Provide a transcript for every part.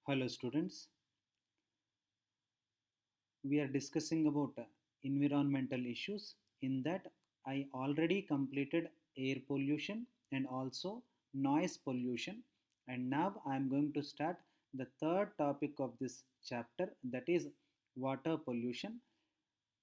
Hello students, we are discussing about environmental issues. In that, I already completed air pollution and also noise pollution, and now I am going to start the third topic of this chapter, that is water pollution.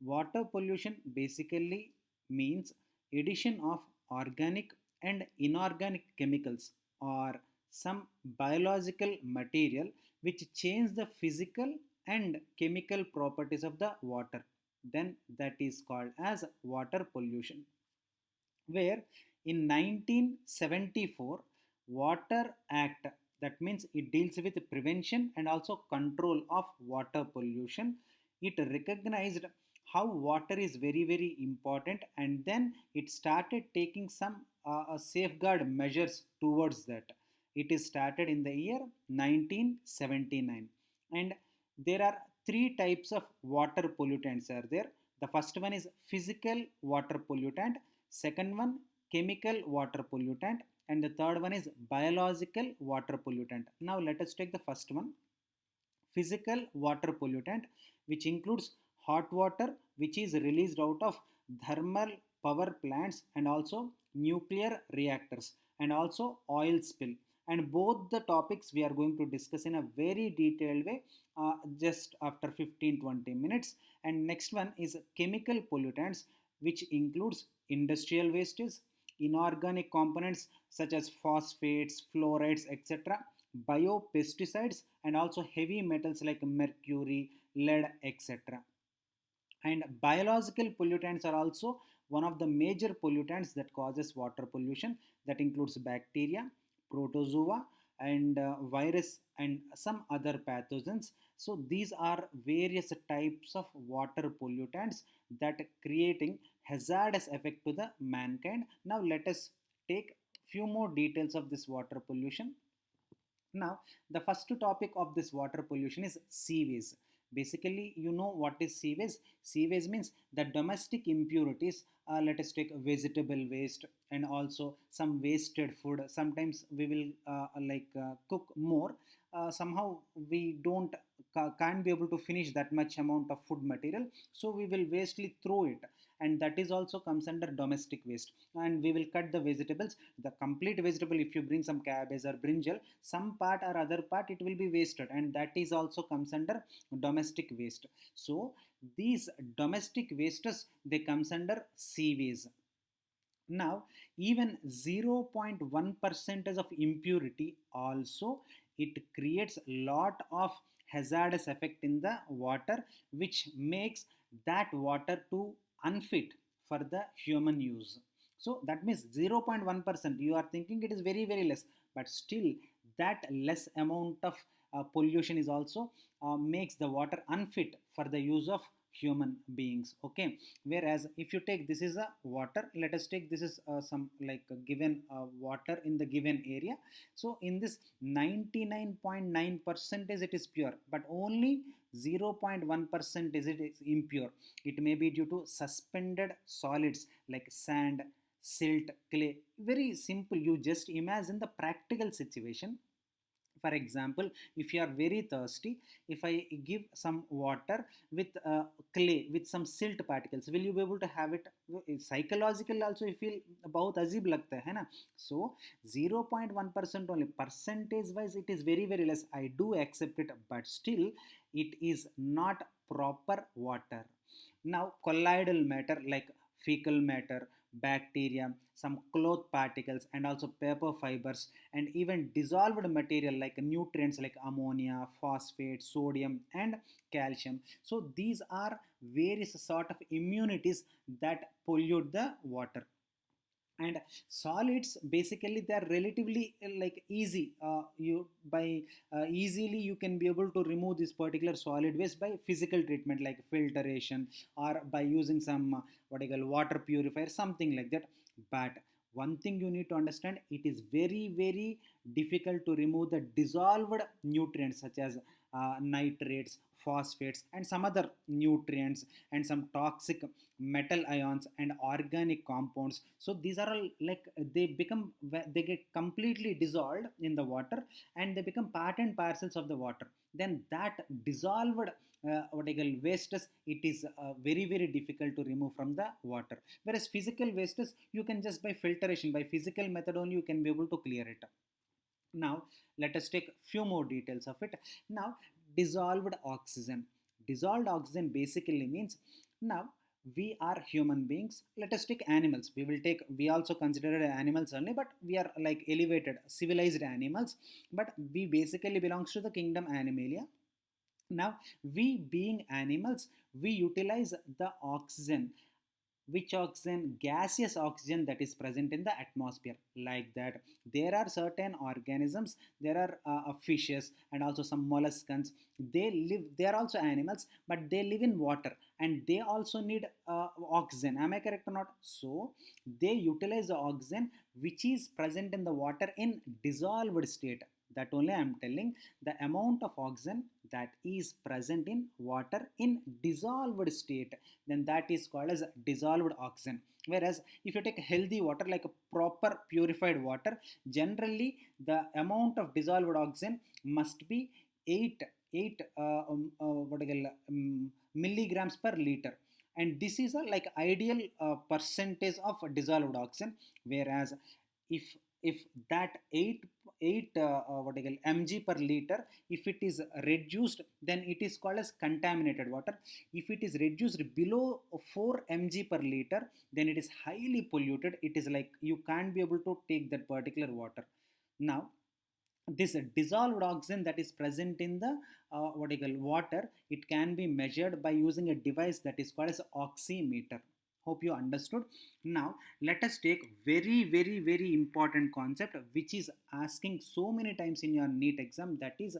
Water pollution basically means addition of organic and inorganic chemicals or some biological material which change the physical and chemical properties of the water. Then that is called as water pollution, where in 1974 Water Act, that means it deals with prevention and also control of water pollution. It recognized how water is very important, and then it started taking some safeguard measures towards that. It is started in the year 1979, and there are three types of water pollutants are there. The first one is physical water pollutant, second one chemical water pollutant, and the third one is biological water pollutant. Now let us take the first one, physical water pollutant, which includes hot water which is released out of thermal power plants and also nuclear reactors and also oil spill. And both the topics we are going to discuss in a very detailed way just after 15-20 minutes. And next one is chemical pollutants, which includes industrial wastes, inorganic components such as phosphates, fluorides, etc., biopesticides, and also heavy metals like mercury, lead, etc. And biological pollutants are also one of the major pollutants that causes water pollution. That includes bacteria, protozoa, and virus and some other pathogens. So these are various types of water pollutants that creating hazardous effect to the mankind. Now let us take few more details of this water pollution. Now, the first topic of this water pollution is sewage. Basically, you know what is sewage? Sewage means the domestic impurities. Let us take vegetable waste and also some wasted food. Sometimes we will cook more. Somehow we can't be able to finish that much amount of food material, so we will wastely throw it, and that is also comes under domestic waste. And we will cut the vegetables, the complete vegetable. If you bring some cabbage or brinjal, some part or other part it will be wasted, and that is also comes under domestic waste. So these domestic wastes, they comes under sewage. Now even 0.1 percentage of impurity also, it creates lot of hazardous effect in the water, which makes that water to unfit for the human use. So that means 0.1%, you are thinking it is very less, but still that less amount of pollution is also makes the water unfit for the use of human beings. Okay, whereas if you take, this is a water, let us take this is some like a given water in the given area. So in this 99.9 percentage it is pure, but only 0.1% is it is impure. It may be due to suspended solids like sand, silt, clay. Very simple, you just imagine the practical situation. For example, if you are very thirsty, if I give some water with clay with some silt particles, will you be able to have it? Psychological also you feel बहुत अजीब लगता है ना. So 0.1% only, percentage wise it is very less, I do accept it, but still it is not proper water. Now colloidal matter like fecal matter, bacteria, some cloth particles, and also paper fibers, and even dissolved material like nutrients like ammonia, phosphate, sodium, and calcium. So these are various sort of immunities that pollute the water. And solids basically they are relatively like easy, you by easily you can be able to remove this particular solid waste by physical treatment like filtration, or by using some what I call water purifier, something like that. But one thing you need to understand, it is very difficult to remove the dissolved nutrients such as nitrates, phosphates, and some other nutrients, and some toxic metal ions and organic compounds. So these are all like they get completely dissolved in the water, and they become part and parcels of the water. Then that dissolved what I call wastes, it is very difficult to remove from the water. Whereas physical wastes, you can just by filtration, by physical method only, you can be able to clear it. Now let us take few more details of it. Now, dissolved oxygen. Dissolved oxygen basically means, now we are human beings. Let us take animals. We also consider animals only, but we are like elevated civilized animals, but we basically belongs to the kingdom Animalia. Now, we being animals, we utilize the oxygen, which oxygen, gaseous oxygen that is present in the atmosphere. Like that, there are certain organisms, there are fishes and also some molluscans. They are also animals, but they live in water, and they also need oxygen. Am I correct or not? So they utilize the oxygen which is present in the water in dissolved state. That only I am telling, the amount of oxygen that is present in water in dissolved state, then that is called as dissolved oxygen. Whereas if you take healthy water, like a proper purified water, generally the amount of dissolved oxygen must be 8 what I call, milligrams per liter, and this is a like ideal percentage of dissolved oxygen. Whereas if if that 8 what I call mg per liter, if it is reduced, then it is called as contaminated water. If it is reduced below 4 mg per liter, then it is highly polluted. It is like you can't be able to take that particular water. Now, this dissolved oxygen that is present in the what I call water, it can be measured by using a device that is called as oximeter. Hope you understood. Now let us take very important concept which is asking so many times in your NEET exam, that is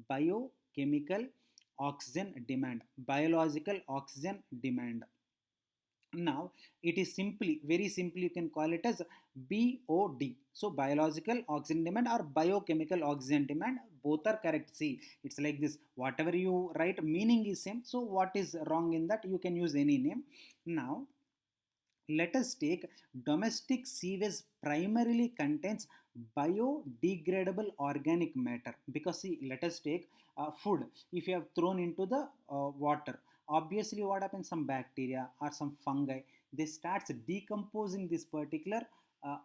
biochemical oxygen demand, biological oxygen demand. Now it is simply, very simply, you can call it as BOD. So biological oxygen demand or biochemical oxygen demand, both are correct. See, it's like this, whatever you write meaning is same, so what is wrong in that, you can use any name. Now let us take domestic sewage primarily contains biodegradable organic matter. Because see, let us take food. If you have thrown into the water, obviously what happens, some bacteria or some fungi, they starts decomposing this particular uh,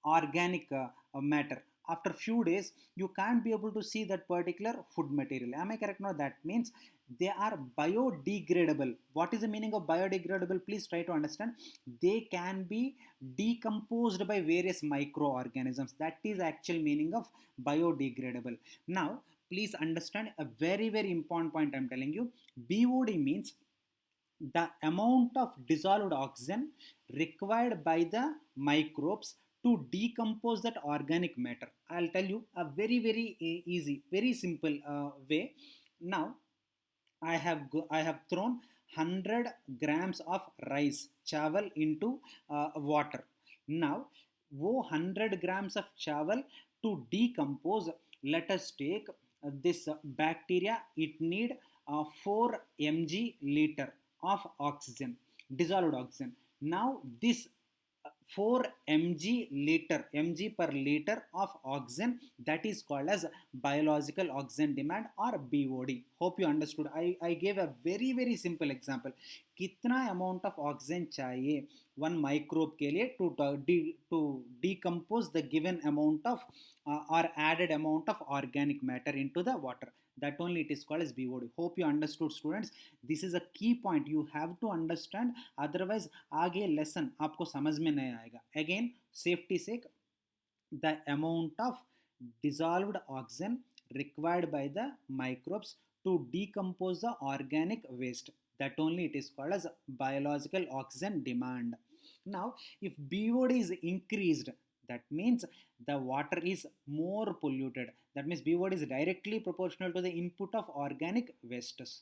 organic matter. After few days, you can't be able to see that particular food material. Am I correct? Now that means they are biodegradable. What is the meaning of biodegradable? Please try to understand. They can be decomposed by various microorganisms. That is actual meaning of biodegradable. Now please understand a very important point I'm telling you. BOD means the amount of dissolved oxygen required by the microbes to decompose that organic matter. I'll tell you a very easy, very simple way. Now I have thrown 100 grams of rice chawal into water. Now wo 100 grams of chawal to decompose, let us take this bacteria, it need 4 mg liter of oxygen, dissolved oxygen. Now this 4 mg per liter of oxygen, that is called as biological oxygen demand or BOD. Hope you understood. I gave a very simple example. कितना amount of oxygen चाहिए one microbe के लिए to decompose the given amount of or added amount of organic matter into the water. That only it is called as BOD. Hope you understood, students. This is a key point you have to understand, otherwise आगे lesson आपको समझ में नहीं आएगा. Again, safety sake, the amount of dissolved oxygen required by the microbes to decompose the organic waste, that only it is called as biological oxygen demand. Now if BOD is increased, that means the water is more polluted. That means BOD is directly proportional to the input of organic wastes.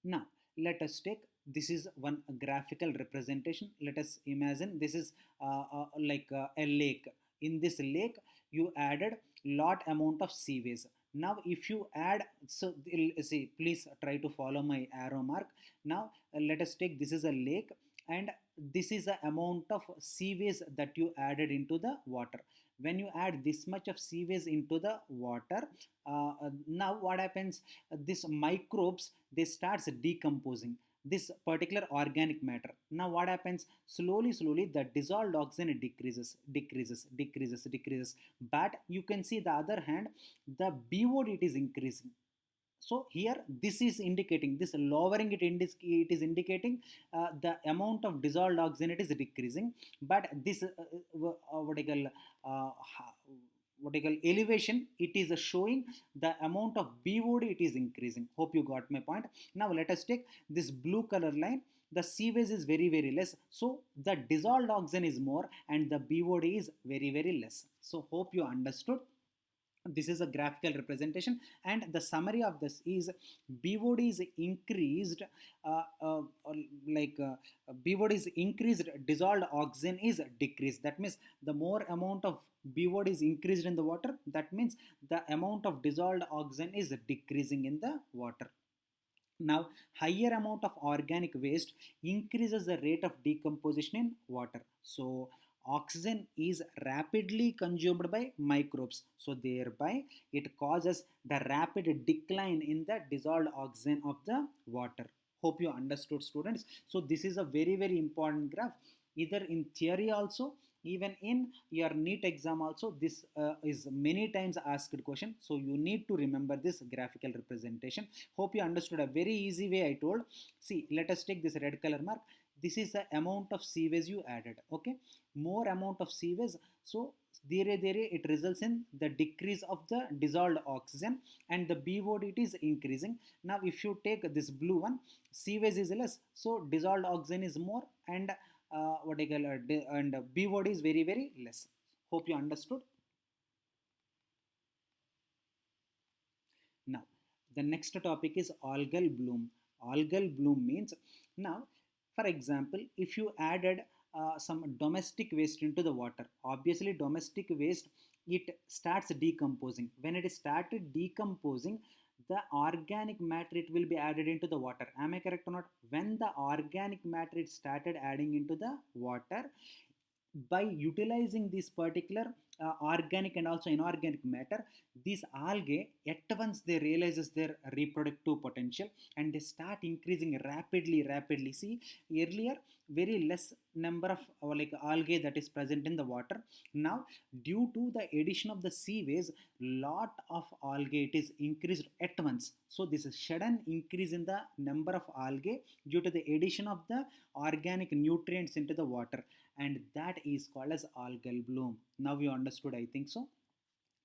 Now let us take this is one graphical representation. Let us imagine this is a lake. In this lake you added lot amount of sewage. Now if you add, so see, please try to follow my arrow mark. Now let us take, this is a lake, and this is the amount of sewage that you added into the water. When you add this much of sewage into the water, now what happens, these microbes, they starts decomposing this particular organic matter. Now what happens, slowly the dissolved oxygen decreases, but you can see the other hand, the BOD it is increasing. So here this is indicating, this lowering it is indicating the amount of dissolved oxygen it is decreasing, but this what I call elevation, it is showing the amount of BOD it is increasing. Hope you got my point. Now let us take this blue color line. The sewage is very less, so the dissolved oxygen is more and the BOD is very less. So hope you understood. This is a graphical representation, and the summary of this is BOD is increased, uh, uh, uh, like uh, BOD is increased, dissolved oxygen is decreased. That means the more amount of BOD is increased in the water, that means the amount of dissolved oxygen is decreasing in the water. Now, higher amount of organic waste increases the rate of decomposition in water. So, oxygen is rapidly consumed by microbes. So, thereby it causes the rapid decline in the dissolved oxygen of the water. Hope you understood, students. So, this is a very important graph. Either in theory also, even in your NEET exam also, this is many times asked question. So, you need to remember this graphical representation. Hope you understood. A very easy way I told. See, let us take this red color mark. This is the amount of sewage you added. Okay, more amount of sewage, so dere it results in the decrease of the dissolved oxygen, and the BOD it is increasing. Now if you take this blue one, sewage is less, so dissolved oxygen is more, and what I call and BOD is very less. Hope you understood. Now, the next topic is algal bloom. Algal bloom means, now, for example, if you added some domestic waste into the water, obviously domestic waste, it starts decomposing. When it started decomposing, the organic matter it will be added into the water. Am I correct or not? When the organic matter it started adding into the water, by utilizing this particular organic and also inorganic matter, these algae at once they realizes their reproductive potential, and they start increasing rapidly. See, earlier very less number of algae that is present in the water. Now due to the addition of the sewage, lot of algae it is increased at once. So this is sudden increase in the number of algae due to the addition of the organic nutrients into the water, and that is called as algal bloom. Now you understood, I think so.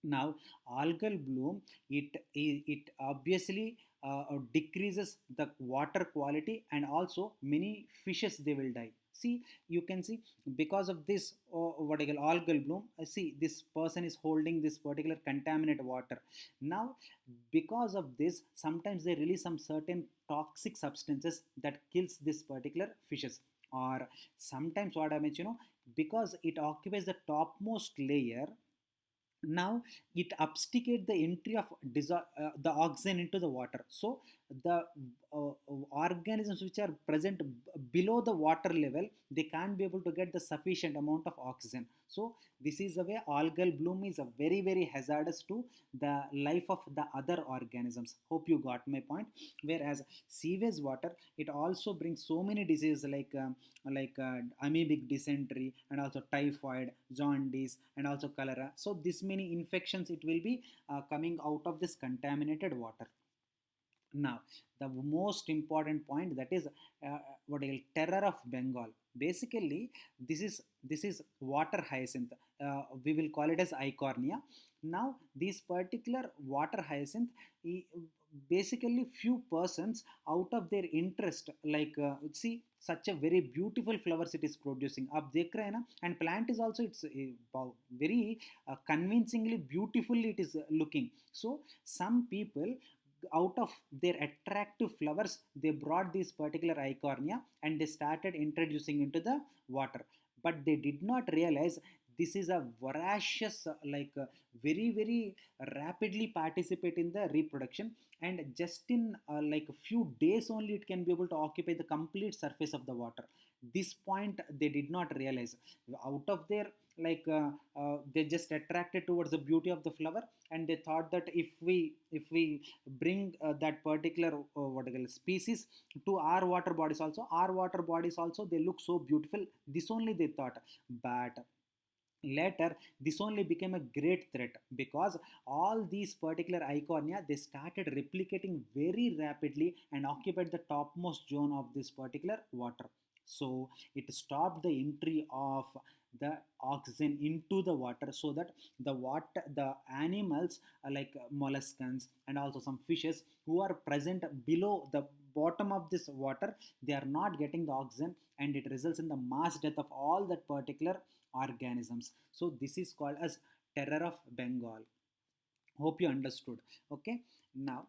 Now algal bloom, it obviously decreases the water quality, and also many fishes they will die. See, you can see, because of this what I call algal bloom, see this person is holding this particular contaminated water. Now because of this, sometimes they release some certain toxic substances that kills this particular fishes. Or sometimes what happens, because it occupies the topmost layer, now it obfuscate the entry of the oxygen into the water. So the organisms which are present below the water level, they can't be able to get the sufficient amount of oxygen. So this is the way algal bloom is a very hazardous to the life of the other organisms. Hope you got my point. Whereas sewage water, it also brings so many diseases amoebic dysentery, and also typhoid, jaundice, and also cholera. So this many infections it will be coming out of this contaminated water. Now the most important point, that is what I call terror of Bengal. Basically this is water hyacinth. We will call it as Eichhornia. Now this particular water hyacinth, basically few persons out of their interest, see such a very beautiful flowers it is producing up dekh na, and plant is also, it's very convincingly beautifully it is looking. So some people, out of their attractive flowers, they brought this particular Eichhornia and they started introducing into the water. But they did not realize this is a voracious, very, very rapidly participate in the reproduction, and just in like a few days only it can be able to occupy the complete surface of the water. This point they did not realize. Out of their they just attracted towards the beauty of the flower, and they thought that if we bring that particular what you call species to our water bodies also they look so beautiful, this only they thought. But later this only became a great threat, because all these particular Eichhornia they started replicating very rapidly and occupied the topmost zone of this particular water. So it stopped the entry of the oxygen into the water, so that the animals like molluscans and also some fishes who are present below the bottom of this water, they are not getting the oxygen, and it results in the mass death of all that particular organisms. So this is called as terror of Bengal. Hope you understood. Okay, now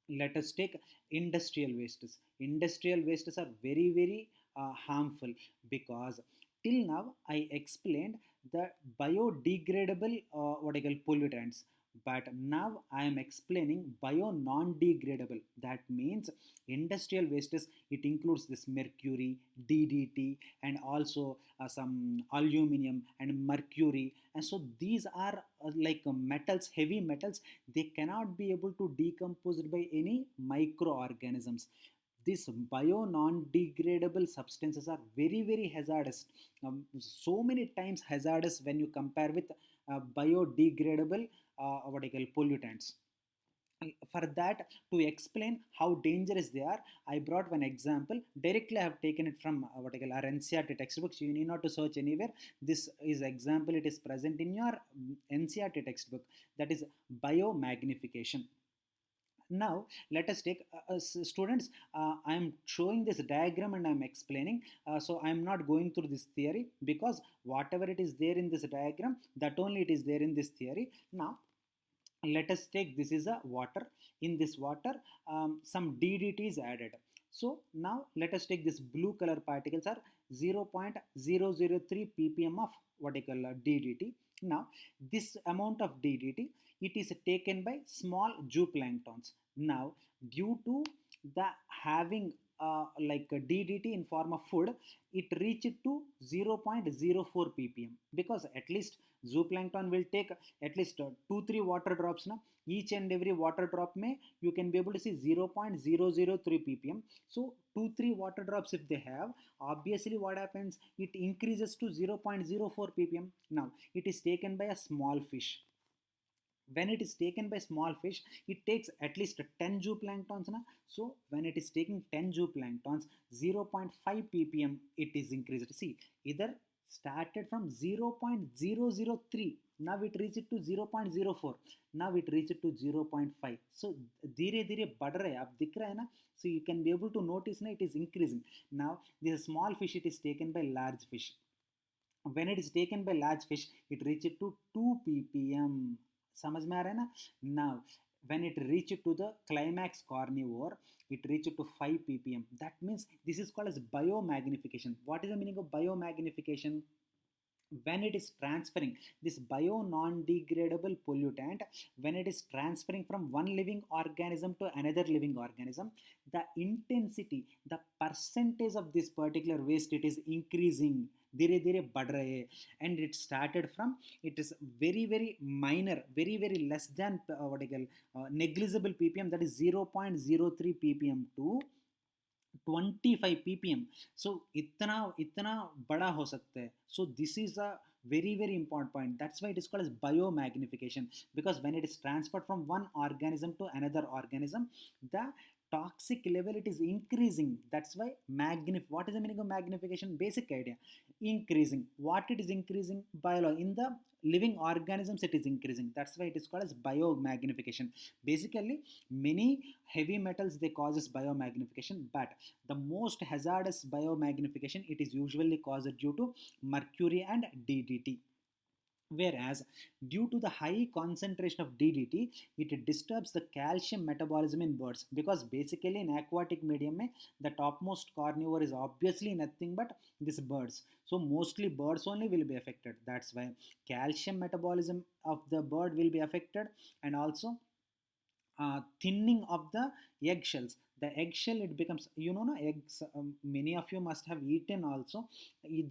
let us take industrial wastes. Industrial wastes are very, very harmful, because till now I explained the biodegradable what I call pollutants, but now I am explaining bio non degradable. That means industrial wastes, it includes this mercury, DDT, and also some aluminum and mercury. And so these are metals, heavy metals. They cannot be able to decompose by any microorganisms. These bio non degradable substances are very, very hazardous, so many times hazardous when you compare with biodegradable what I call pollutants. For that, to explain how dangerous they are, I brought one example. Directly I have taken it from what I call our NCERT textbooks. You need not to search anywhere. This is example, it is present in your NCERT textbook. That is biomagnification. Now let us take students, I am showing this diagram and I am explaining, so I am not going through this theory, because whatever it is there in this diagram, that only it is there in this theory. Now let us take, this is a water. In this water some DDT is added. So now let us take this blue color particles are 0.003 ppm of what I call DDT. Now this amount of DDT, it is taken by small zooplanktons. Now due to the having a DDT in form of food, it reached to 0.04 ppm, because at least zooplankton will take at least 2-3 water drops. Now each and every water drop may you can be able to see 0.003 ppm. So 2-3 water drops if they have, obviously what happens, it increases to 0.04 ppm. Now it is taken by a small fish. When it is taken by small fish, it takes at least 10 zooplanktons na? So when it is taking 10 zooplanktons, 0.5 ppm it is increased. See, either started from 0.003, now it reached to 0.04, now it reached to 0.5. So धीरे धीरे बढ़ रहा है, आप दिख रहा है ना. So you can be able to notice ना, it is increasing. Now this small fish, it is taken by large fish. When it is taken by large fish, it reaches to 2 ppm. समझ में आ रहा है ना. Now when it reached to the climax carnivore, it reached to 5 ppm. That means this is called as biomagnification. What is the meaning of biomagnification? When it is transferring this bio non-degradable pollutant, when it is transferring from one living organism to another living organism, the intensity, the percentage of this particular waste, it is increasing. धीरे धीरे बढ़ रहे हैं. And it started from, it is very, very minor, very, very less than what I call negligible ppm, that is 0.03 ppm to 25 ppm. So इतना इतना बड़ा हो सकता है. So this is a very, very important point. That's why it is called as biomagnification, because when it is transferred from one organism to another organism, the toxic level, it is increasing. That's why what is the meaning of magnification? Basic idea, increasing. What it is increasing? Biology. In the living organisms it is increasing. That's why it is called as biomagnification. Basically many heavy metals they causes biomagnification, but the most hazardous biomagnification, it is usually caused due to mercury and DDT. Whereas, due to the high concentration of DDT, it disturbs the calcium metabolism in birds, because basically in aquatic medium में the topmost carnivore is obviously nothing but these birds. So mostly birds only will be affected. That's why calcium metabolism of the bird will be affected, and also thinning of the eggshells. The eggshell, it becomes, no, eggs, many of you must have eaten also.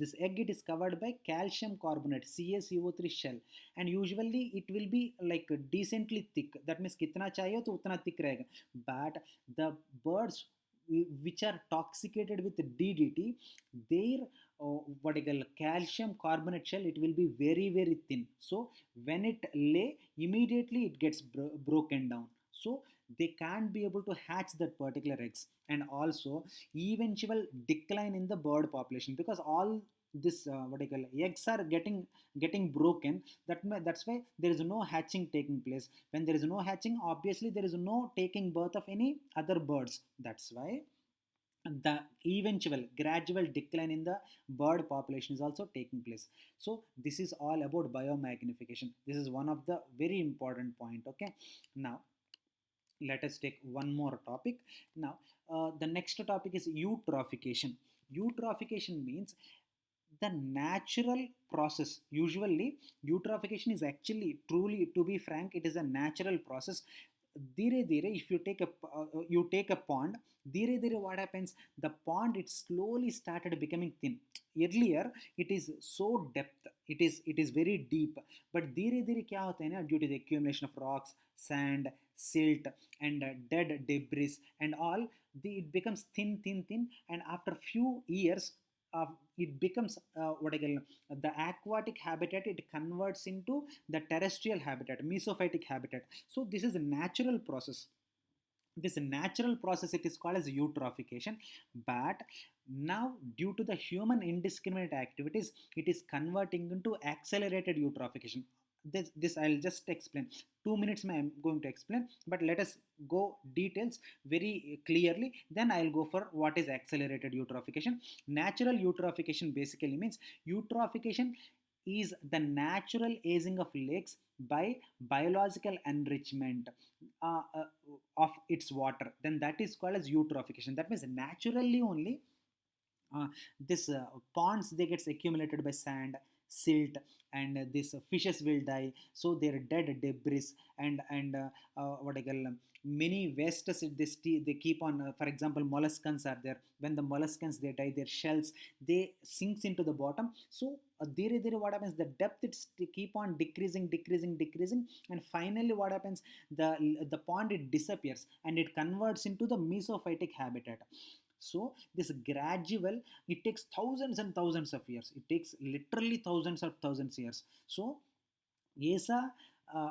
This egg, it is covered by calcium carbonate, CaCO3 shell, and usually it will be like decently thick. That means kitna chahiye to utna thick rahega. But the birds which are toxicated with DDT, their what I call calcium carbonate shell, it will be very very thin. So when it lay, immediately it gets broken down. So they can't be able to hatch that particular eggs, and also eventual decline in the bird population, because all this what I call eggs are getting broken. That's why there is no hatching taking place. When there is no hatching, obviously there is no taking birth of any other birds. That's why the eventual gradual decline in the bird population is also taking place. So this is all about biomagnification. This is one of the very important point. Okay, now let us take one more topic. Now the next topic is eutrophication. Eutrophication means the natural process. Usually eutrophication is actually, truly, to be frank, it is a natural process. Dhire dhire, if you take a pond, dhire dhire what happens, the pond, it slowly started becoming thin. Earlier it is so depth, it is very deep, but dhire dhire kya hota hai na, due to the accumulation of rocks, sand, silt, and dead debris and all, it becomes thin, and after few years, it becomes what I call the aquatic habitat, it converts into the terrestrial habitat, mesophytic habitat. So this is a natural process. This natural process, it is called as eutrophication. But now, due to the human indiscriminate activities, it is converting into accelerated eutrophication. This I'll just explain. 2 minutes I'm going to explain, but let us go details very clearly. Then I'll go for what is accelerated eutrophication. Natural eutrophication basically means eutrophication is the natural aging of lakes by biological enrichment uh, uh, of its water. Then that is called as eutrophication. That means naturally only this ponds, they gets accumulated by sand, silt, and these fishes will die. So their dead debris, and what I call many wastes, they keep on, for example molluscans are there. When the molluscans, they die, their shells, they sinks into the bottom. So there what happens, the depth, it's keep on decreasing, and finally what happens, the pond, it disappears and it converts into the mesophytic habitat. So this gradual, it takes thousands and thousands of years, it takes literally thousands of thousands years. So ऐसा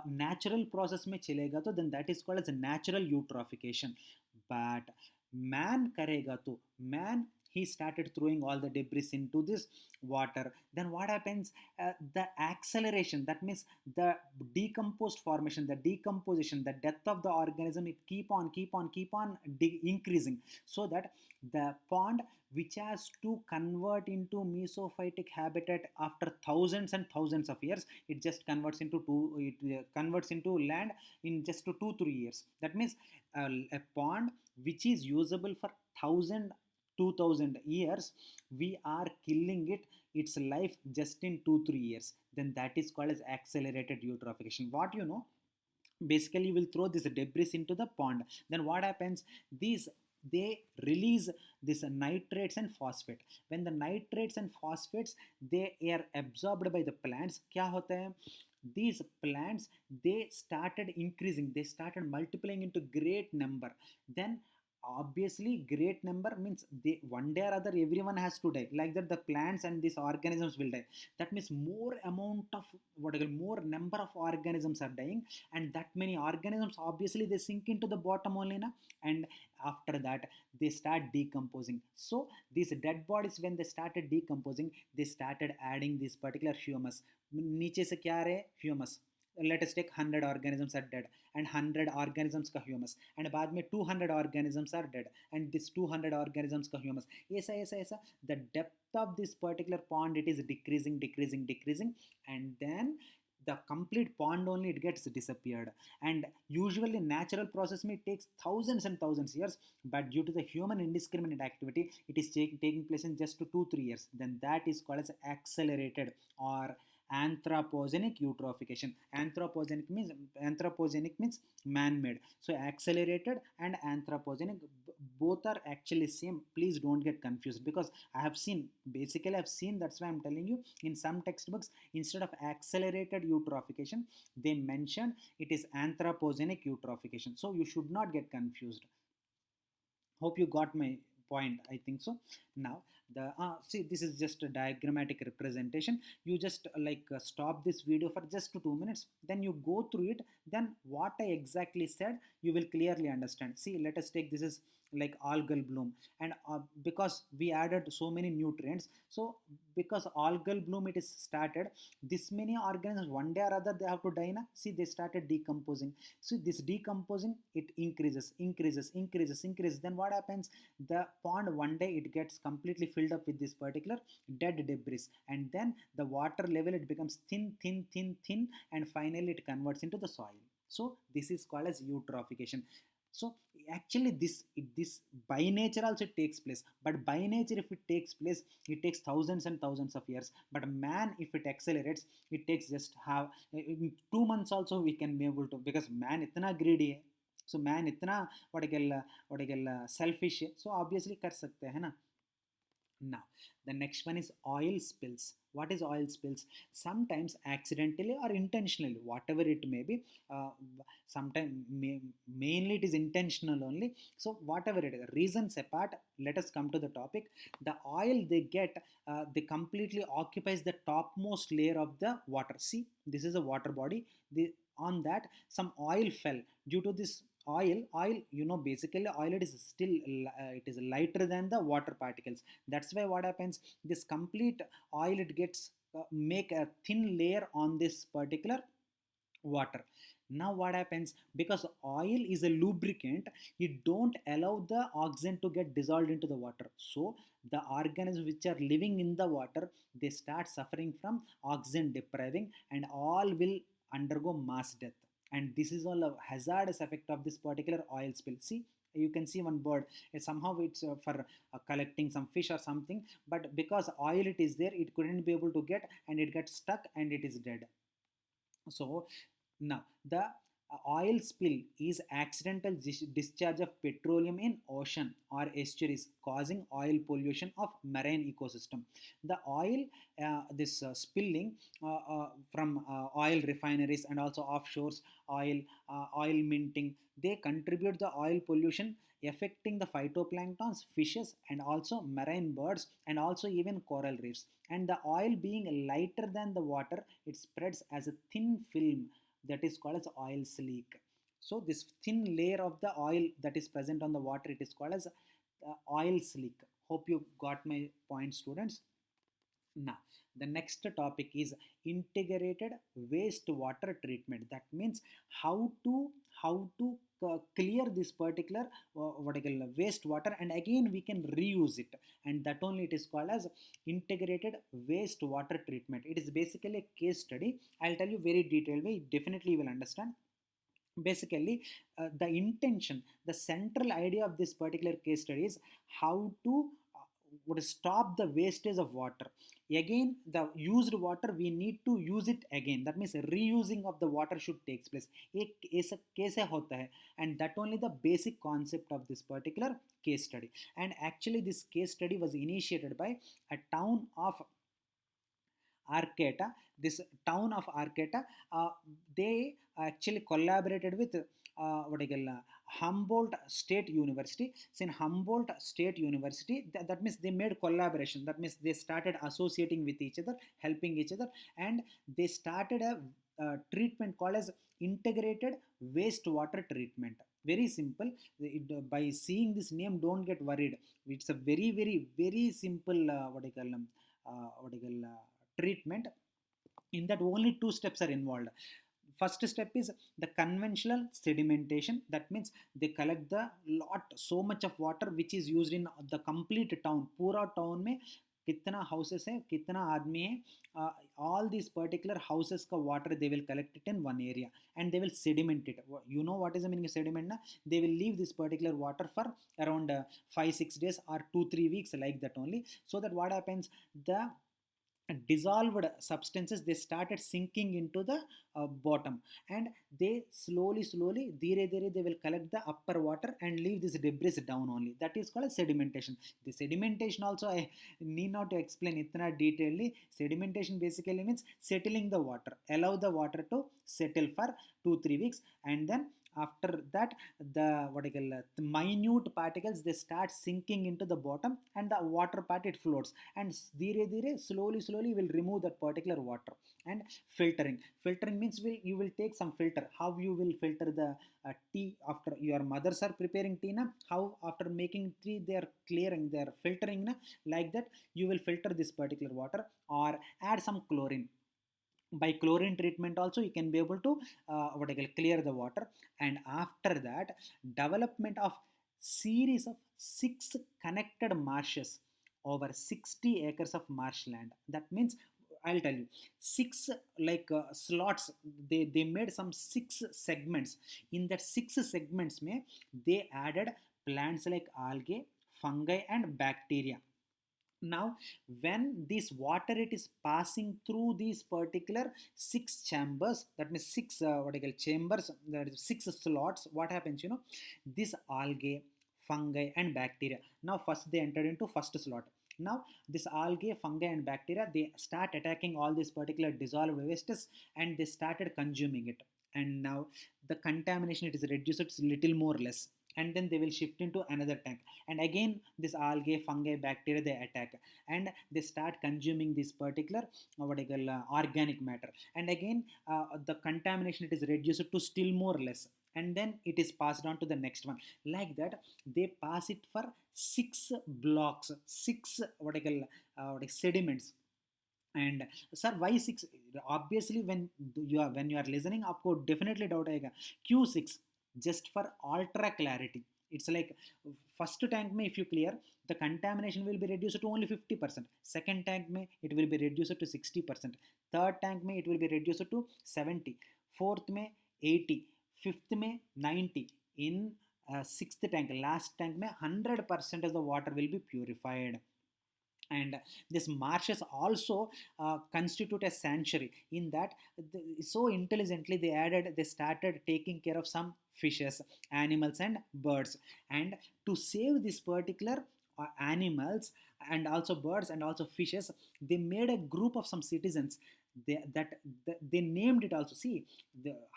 natural process में चलेगा तो then that is called as a natural eutrophication. But man करेगा तो man, he started throwing all the debris into this water. Then what happens, the acceleration, that means the decomposed formation, the decomposition, the death of the organism, it keep on increasing, so that the pond, which has to convert into mesophytic habitat after thousands and thousands of years, it just converts into converts into land in just 2 3 years. That means a pond which is usable for 1000 2000 years, we are killing its life just in 2 3 years. Then that is called as accelerated eutrophication. What you know, basically you will throw this debris into the pond. Then what happens, these, they release this nitrates and phosphate. When the nitrates and phosphates, they are absorbed by the plants, kya hota hai, these plants, they started increasing, they started multiplying into great number. Then obviously great number means they, one day or other, everyone has to die. Like that, the plants and these organisms will die. That means more amount of what I call, more number of organisms are dying, and that many organisms, obviously they sink into the bottom only na. And after that, they start decomposing. So these dead bodies, when they started decomposing, they started adding this particular humus. नीचे से क्या रहे, humus. let us take 100 organisms are dead and 100 organisms का humus and बाद में 200 organisms are dead and this 200 organisms का humus, ऐसा ऐसा ऐसा the depth of this particular pond it is decreasing decreasing decreasing, and then the complete pond only it gets disappeared. And usually natural process may takes thousands and thousands years, but due to the human indiscriminate activity it is taking place in just 2 3 years, then that is called as accelerated or anthropogenic eutrophication. Anthropogenic means man-made. So accelerated and anthropogenic both are actually same. Please don't get confused because I have seen, basically I've seen, that's why I'm telling you, in some textbooks instead of accelerated eutrophication they mention it is anthropogenic eutrophication. So you should not get confused. Hope you got my point. I think so. Now the see, this is just a diagrammatic representation. You just stop this video for just 2 minutes, then you go through it, then what I exactly said you will clearly understand. See, let us take, this is like algal bloom, and because we added so many nutrients, so because algal bloom it is started, this many organisms one day or other they have to die na. See, they started decomposing. So this decomposing it increases increases increases increases, then what happens, the pond one day it gets completely filled up with this particular dead debris, and then the water level it becomes thin thin thin thin, and finally it converts into the soil. So this is called as eutrophication. So actually this by nature also it takes place, but by nature if it takes place it takes thousands and thousands of years, but man if it accelerates it takes just have in 2 months also we can be able to, because man इतना greedy है. So man इतना what I call selfish है, so obviously कर सकते हैं ना. Now, the next one is oil spills. What is oil spills? Sometimes accidentally or intentionally, whatever it may be. Sometimes mainly it is intentional only. So whatever it is, reasons apart, let us come to the topic. The oil they get, they completely occupies the topmost layer of the water. See, this is a water body. On that some oil fell. Due to this oil, basically oil it is still it is lighter than the water particles. That's why what happens, this complete oil it gets make a thin layer on this particular water. Now what happens, because oil is a lubricant, it don't allow the oxygen to get dissolved into the water. So the organisms which are living in the water they start suffering from oxygen depriving, and all will undergo mass death. And this is all a hazardous effect of this particular oil spill. See, you can see one bird, somehow it's for collecting some fish or something, but because oil it is there it couldn't be able to get, and it gets stuck and it is dead. So now the oil spill is accidental discharge of petroleum in ocean or estuaries causing oil pollution of marine ecosystem. The oil, this spilling from oil refineries and also offshores, oil minting, they contribute the oil pollution affecting the phytoplanktons, fishes, and also marine birds, and also even coral reefs. And the oil being lighter than the water, it spreads as a thin film that is called as oil sleek. So this thin layer of the oil that is present on the water, it is called as oil sleek. Hope you got my point, students. Now, the next topic is integrated wastewater treatment. That means how to clear this particular what I call wastewater, and again we can reuse it, and that only it is called as integrated wastewater treatment. It is basically a case study. I'll tell you very detailed way. Definitely you will understand. Basically, the intention, the central idea of this particular case study is how to would stop the wastage of water. Again, the used water we need to use it again. That means reusing of the water should take place. एक ऐसा कैसे होता है, and that only the basic concept of this particular case study. And actually this case study was initiated by a town of Arcata. This town of Arcata, they actually collaborated with what I call Humboldt State University. So in Humboldt State University, that means they made collaboration. That means they started associating with each other, helping each other, and they started a treatment called as integrated wastewater treatment. Very simple. By seeing this name, don't get worried. It's a very, very, very simple what I call treatment. In that only two steps are involved. First step is the conventional sedimentation. That means they collect the lot so much of water which is used in the complete town. पूरा town में कितना houses है, कितना आदमी है, all these particular houses का water they will collect it in one area and they will sediment it. You know what is the meaning of sediment na? They will leave this particular water for around 5-6 days or 2-3 weeks like that only, so that what happens, the dissolved substances they started sinking into the bottom, and they slowly dheere dheere they will collect the upper water and leave this debris down only. That is called sedimentation. The sedimentation also I need not to explain itna detailedly. Sedimentation basically means settling the water, allow the water to settle for 2-3 weeks, and then after that the what I call the minute particles they start sinking into the bottom, and the water part it floats, and dheere dheere slowly will remove that particular water. And filtering means you will take some filter. How you will filter the tea? After your mothers are preparing tea na, how after making tea they are clearing, they are filtering na, like that you will filter this particular water or add some chlorine. By chlorine treatment also you can be able to what I call clear the water. And after that, development of series of 6 connected marshes over 60 acres of marshland. That means I'll tell you, six like slots. They made some 6 segments. In that 6 segments may they added plants like algae, fungi and bacteria. Now when this water it is passing through these particular 6 chambers, that means six what I call chambers, that is 6 slots, what happens, this algae, fungi and bacteria, now first they entered into first slot. Now this algae, fungi and bacteria they start attacking all these particular dissolved wastes, and they started consuming it. And now the contamination it is reduced, it's little more less, and then they will shift into another tank, and again this algae, fungi, bacteria they attack, and they start consuming this particular what I call organic matter, and again the contamination it is reduced to still more less, and then it is passed on to the next one. Like that they pass it for 6 blocks, six what I call sediments. And sir, why 6? Obviously when you are listening आपको definitely doubt आएगा क्यों 6? Just for ultra clarity. It's like first tank mein if you clear, the contamination will be reduced to only 50%. Second tank mein it will be reduced to 60%. Third tank mein it will be reduced to 70. Fourth mein 80. Fifth mein 90. In sixth tank, last tank mein 100% of the water will be purified. And these marshes also constitute a sanctuary, in that so intelligently they started taking care of some fishes, animals and birds. And to save this particular animals and also birds and also fishes, they made a group of some citizens. They named it also. See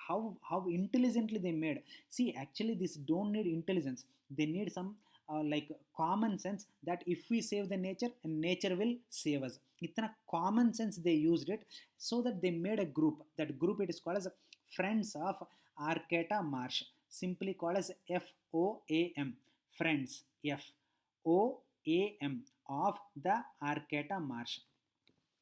how intelligently they made. See, actually this don't need intelligence, they need some like common sense, that if we save the nature, and nature will save us. Itna common sense they used it, so that they made a group. That group it is called as Friends of Arcata Marsh, simply called as FOAM. Friends, FOAM, of the Arcata Marsh.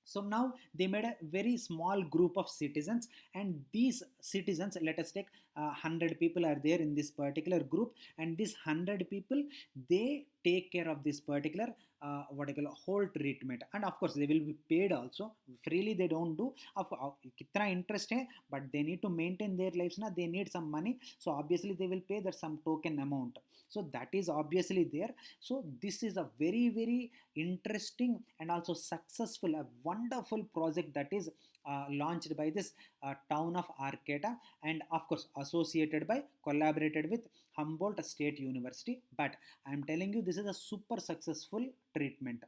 So now they made a very small group of citizens, and these citizens, let us take 100 people are there in this particular group, and these 100 people they take care of this particular what I call whole treatment. And of course they will be paid also. Freely they don't do. Of kitna interest hai, but they need to maintain their lives na, they need some money, so obviously they will pay that some token amount. So that is obviously there. So this is a very interesting and also successful, a wonderful project that is launched by this town of Arcata, and of course associated by, collaborated with Humboldt State University. But I am telling you, this is a super successful treatment,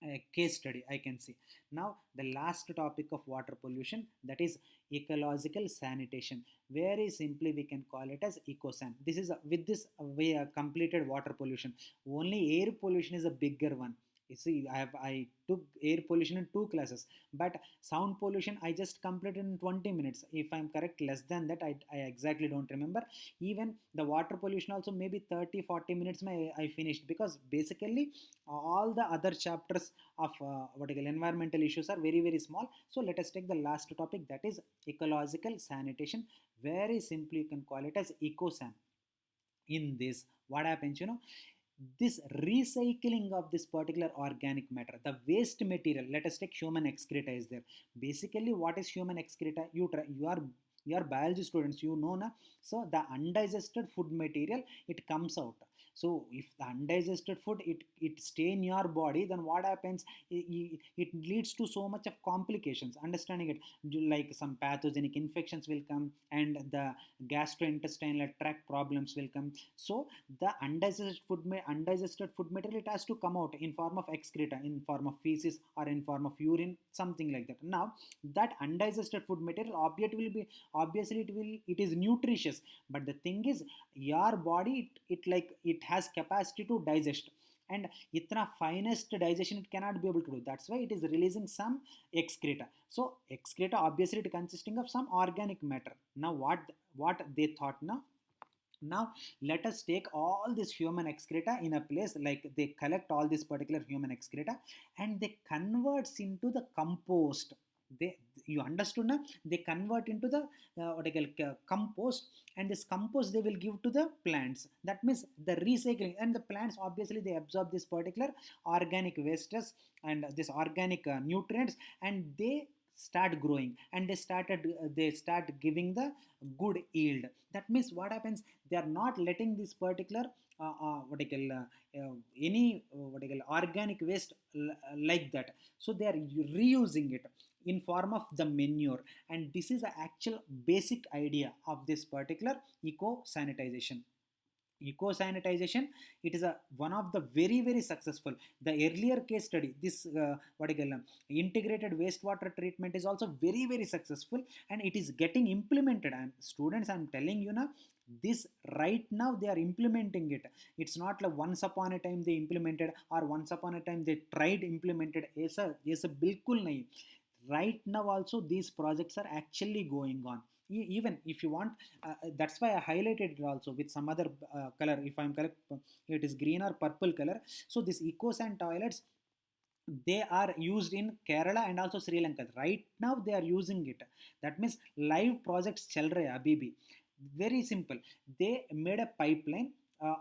a case study I can see. Now the last topic of water pollution, that is ecological sanitation. Very simply we can call it as ecosan. This is with this we completed water pollution. Only air pollution is a bigger one. You see, I took air pollution in two classes, but sound pollution I just completed in 20 minutes. If I'm correct, less than that, I exactly don't remember. Even the water pollution also maybe 30-40 minutes I finished, because basically all the other chapters of what you call environmental issues are very very small. So let us take the last topic, that is ecological sanitation. Very simply you can call it as ecosan. In this, what happens, this recycling of this particular organic matter, the waste material, let us take human excreta is there. Basically what is human excreta? You are biology students, you know na. So the undigested food material, it comes out. So if the undigested food, it stay in your body, then what happens? It leads to so much of complications, understanding it. Like some pathogenic infections will come, and the gastrointestinal tract problems will come. So the undigested food material, it has to come out in form of excreta, in form of feces, or in form of urine, something like that. Now that undigested food material obviously it is nutritious, but the thing is, your body, it like it has capacity to digest, and itna finest digestion it cannot be able to do. That's why it is releasing some excreta. So excreta obviously it consisting of some organic matter. Now what they thought now? Now let us take all this human excreta in a place, like they collect all this particular human excreta, and they converts into the compost. They, you understood now? They convert into the what I call compost, and this compost they will give to the plants. That means the recycling, and the plants obviously they absorb this particular organic wastes and this organic nutrients, and they start growing, and they start giving the good yield. That means what happens? They are not letting this particular what I call any what I call organic waste like that. So they are reusing it in form of the manure, and this is the actual basic idea of this particular eco sanitization. Eco sanitization, it is a one of the very very successful. The earlier case study, this what I call integrated wastewater treatment, is also very very successful, and it is getting implemented. And students, I'm telling you now, this right now they are implementing it. It's not like once upon a time they implemented, or once upon a time they tried implemented. Yes, bilkul nahi. Right now also these projects are actually going on. Even if you want, that's why I highlighted it also with some other color, if I'm correct, it is green or purple color. So this ecosan toilets, they are used in Kerala and also Sri Lanka. Right now they are using it. That means live projects chal rahe hai abhi bhi. Very simple. They made a pipeline.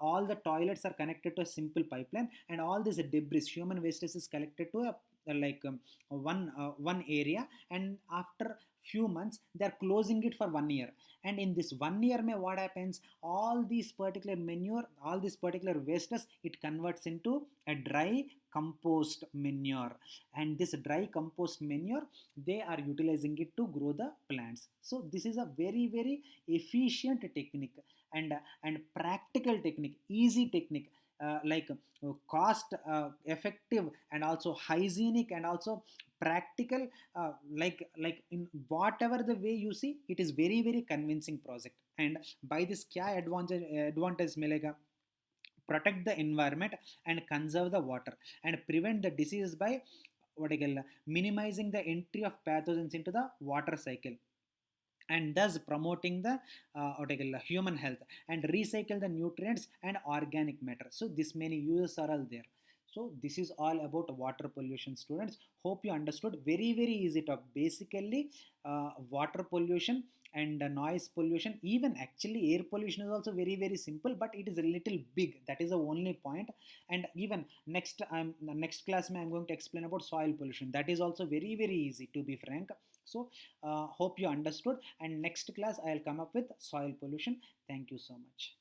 All the toilets are connected to a simple pipeline, and all this debris, human waste, is collected to a like one area, and after few months they are closing it for 1 year. And in this 1 year mein, what happens? All these particular manure, all these particular wastes, it converts into a dry compost manure, and this dry compost manure, they are utilizing it to grow the plants. So this is a very very efficient technique, and practical technique, easy technique, cost effective, and also hygienic, and also practical. Like in whatever the way you see, it is very very convincing project. And by this kya advantage milega? Protect the environment and conserve the water, and prevent the disease by what I call minimizing the entry of pathogens into the water cycle, and thus promoting the what I call human health, and recycle the nutrients and organic matter. So this many uses are all there. So this is all about water pollution, students. Hope you understood. Very very easy talk. Basically water pollution and noise pollution, even actually air pollution is also very very simple, but it is a little big. That is the only point. And even next class I'm going to explain about soil pollution. That is also very very easy, to be frank. So hope you understood, and next class I'll come up with soil pollution. Thank you so much.